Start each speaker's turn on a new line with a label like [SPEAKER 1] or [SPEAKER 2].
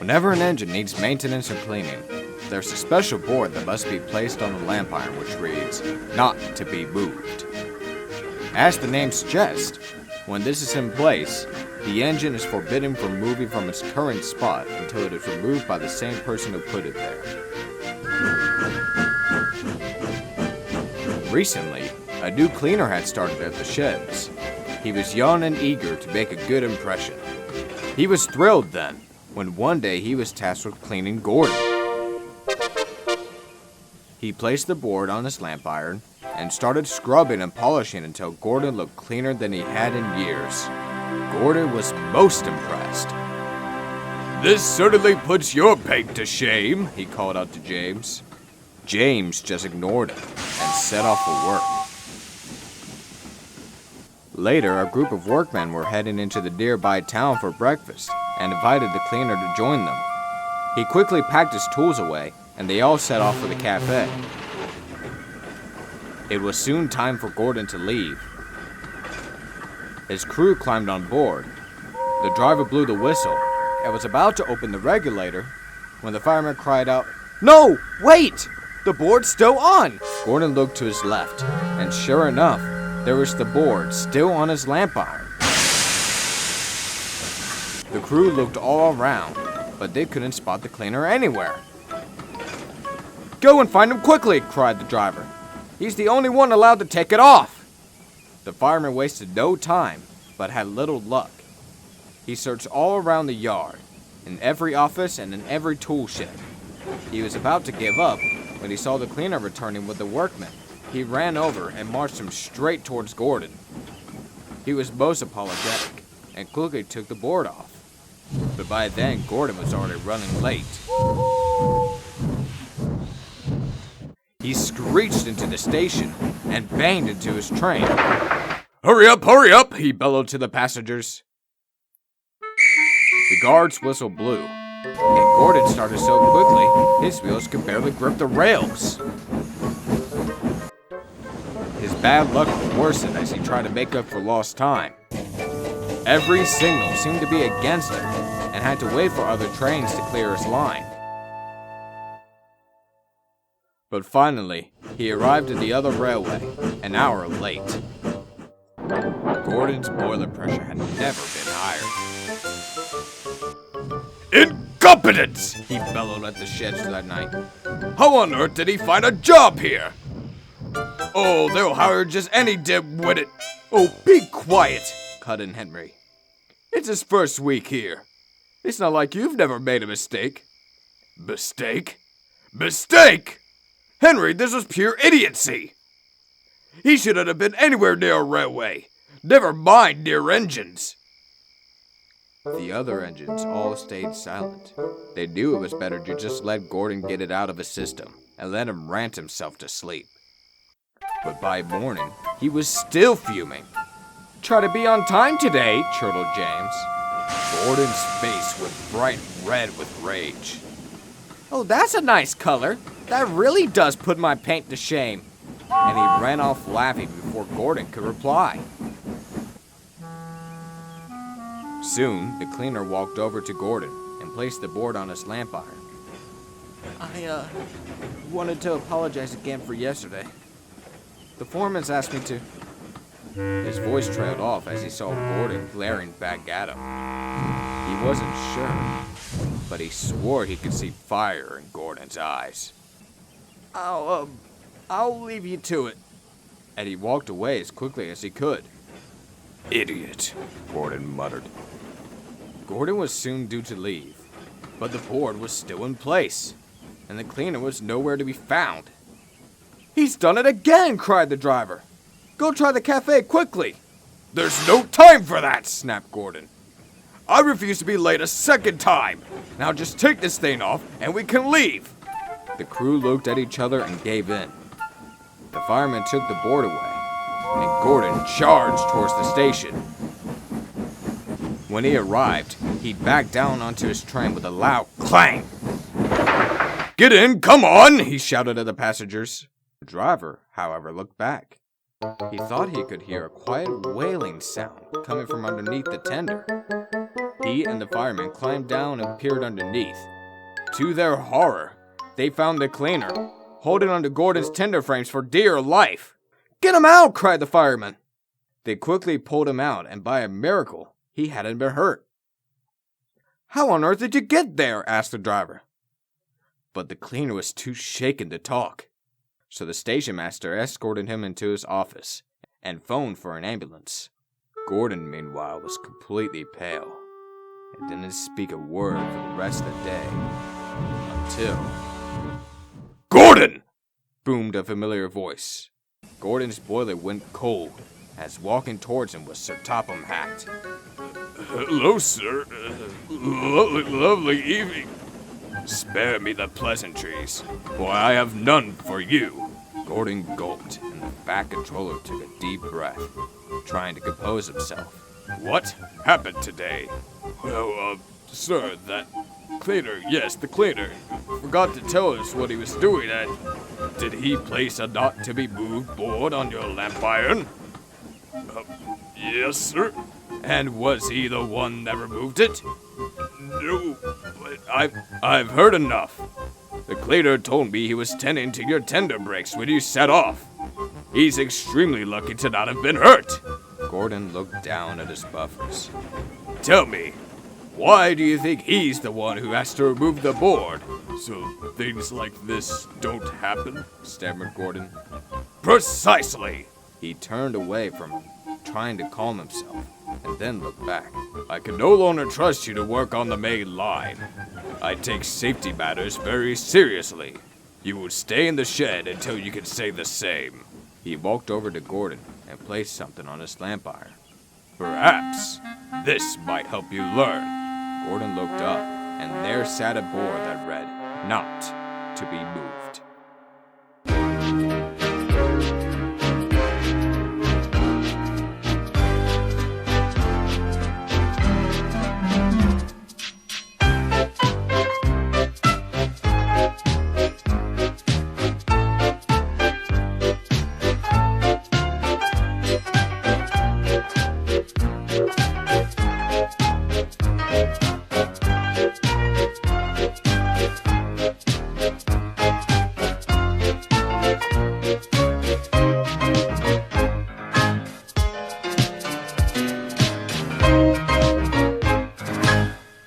[SPEAKER 1] Whenever an engine needs maintenance or cleaning, there's a special board that must be placed on the lamp iron which reads, "Not to be moved." As the name suggests, when this is in place, the engine is forbidden from moving from its current spot until it is removed by the same person who put it there. Recently, a new cleaner had started at the sheds. He was young and eager to make a good impression. He was thrilled then, when one day he was tasked with cleaning Gordon. He placed the board on his lamp iron and started scrubbing and polishing until Gordon looked cleaner than he had in years. Gordon was most impressed. "This certainly puts your paint to shame," he called out to James. James just ignored him and set off for work. Later, a group of workmen were heading into the nearby town for breakfast and invited the cleaner to join them. He quickly packed his tools away, and they all set off for the cafe. It was soon time for Gordon to leave. His crew climbed on board. The driver blew the whistle and was about to open the regulator when the fireman cried out, "No, wait! The board's still on!" Gordon looked to his left, and sure enough, there was the board still on his lamp iron. The crew looked all around, but they couldn't spot the cleaner anywhere. "Go and find him quickly!" cried the driver. "He's the only one allowed to take it off!" The fireman wasted no time, but had little luck. He searched all around the yard, in every office and in every tool shed. He was about to give up when he saw the cleaner returning with the workmen. He ran over and marched him straight towards Gordon. He was most apologetic and quickly took the board off. But by then, Gordon was already running late. He screeched into the station and banged into his train. Hurry up, he bellowed to the passengers. The guard's whistle blew, and Gordon started so quickly, his wheels could barely grip the rails. His bad luck worsened as he tried to make up for lost time. Every signal seemed to be against him, and had to wait for other trains to clear his line. But finally, he arrived at the other railway, an hour late. Gordon's boiler pressure had never been higher. "Incompetence!" he bellowed at the sheds that night. "How on earth did he find a job here? Oh, they'll hire just any dim-witted." "Oh, be quiet," cut in Henry. "It's his first week here. It's not like you've never made a mistake." "Mistake? Mistake? Henry, this was pure idiocy. He shouldn't have been anywhere near a railway. Never mind near engines." The other engines all stayed silent. They knew it was better to just let Gordon get it out of his system and let him rant himself to sleep. But by morning, he was still fuming. "Try to be on time today," chortled James. Gordon's face went bright red with rage. "Oh, that's a nice color. That really does put my paint to shame." And he ran off laughing before Gordon could reply. Soon, the cleaner walked over to Gordon and placed the board on his lamp iron. I wanted to apologize again for yesterday. The foreman's asked me to." His voice trailed off as he saw Gordon glaring back at him. He wasn't sure, but he swore he could see fire in Gordon's eyes. I'll leave you to it." And he walked away as quickly as he could. "Idiot," Gordon muttered. Gordon was soon due to leave, but the board was still in place, and the cleaner was nowhere to be found. "He's done it again!" cried the driver. "Go try the cafe quickly." "There's no time for that!" snapped Gordon. "I refuse to be late a second time. Now just take this thing off and we can leave." The crew looked at each other and gave in. The fireman took the board away, and Gordon charged towards the station. When he arrived, he backed down onto his train with a loud clang. "Get in, come on!" he shouted at the passengers. The driver, however, looked back. He thought he could hear a quiet wailing sound coming from underneath the tender. He and the fireman climbed down and peered underneath. To their horror, they found the cleaner, holding onto Gordon's tender frames for dear life. "Get him out!" cried the fireman. They quickly pulled him out, and by a miracle, he hadn't been hurt. "How on earth did you get there?" asked the driver. But the cleaner was too shaken to talk. So the station master escorted him into his office and phoned for an ambulance. Gordon, meanwhile, was completely pale and didn't speak a word for the rest of the day until... "Gordon!" boomed a familiar voice. Gordon's boiler went cold as walking towards him was Sir Topham Hatt. "Hello, sir. Lovely evening. Spare me the pleasantries, for I have none for you." Gordon gulped, and the Fat Controller took a deep breath, trying to compose himself. "What happened today?" "Well, sir, that cleaner, yes, the cleaner, forgot to tell us what he was doing, and did he place a not-to-be-moved board on your lamp iron?" "Yes, sir." "And was he the one that removed it?" "No, but I've heard enough. The cleaner told me he was tending to your tender brakes when you set off. He's extremely lucky to not have been hurt." Gordon looked down at his buffers. "Tell me, why do you think he's the one who has to remove the board?" "So things like this don't happen?" stammered Gordon. "Precisely!" He turned away from him, trying to calm himself, and then looked back. "I can no longer trust you to work on the main line. I take safety matters very seriously. You will stay in the shed until you can say the same." He walked over to Gordon and placed something on his lamp iron. "Perhaps this might help you learn." Gordon looked up, and there sat a board that read, "Not to be moved."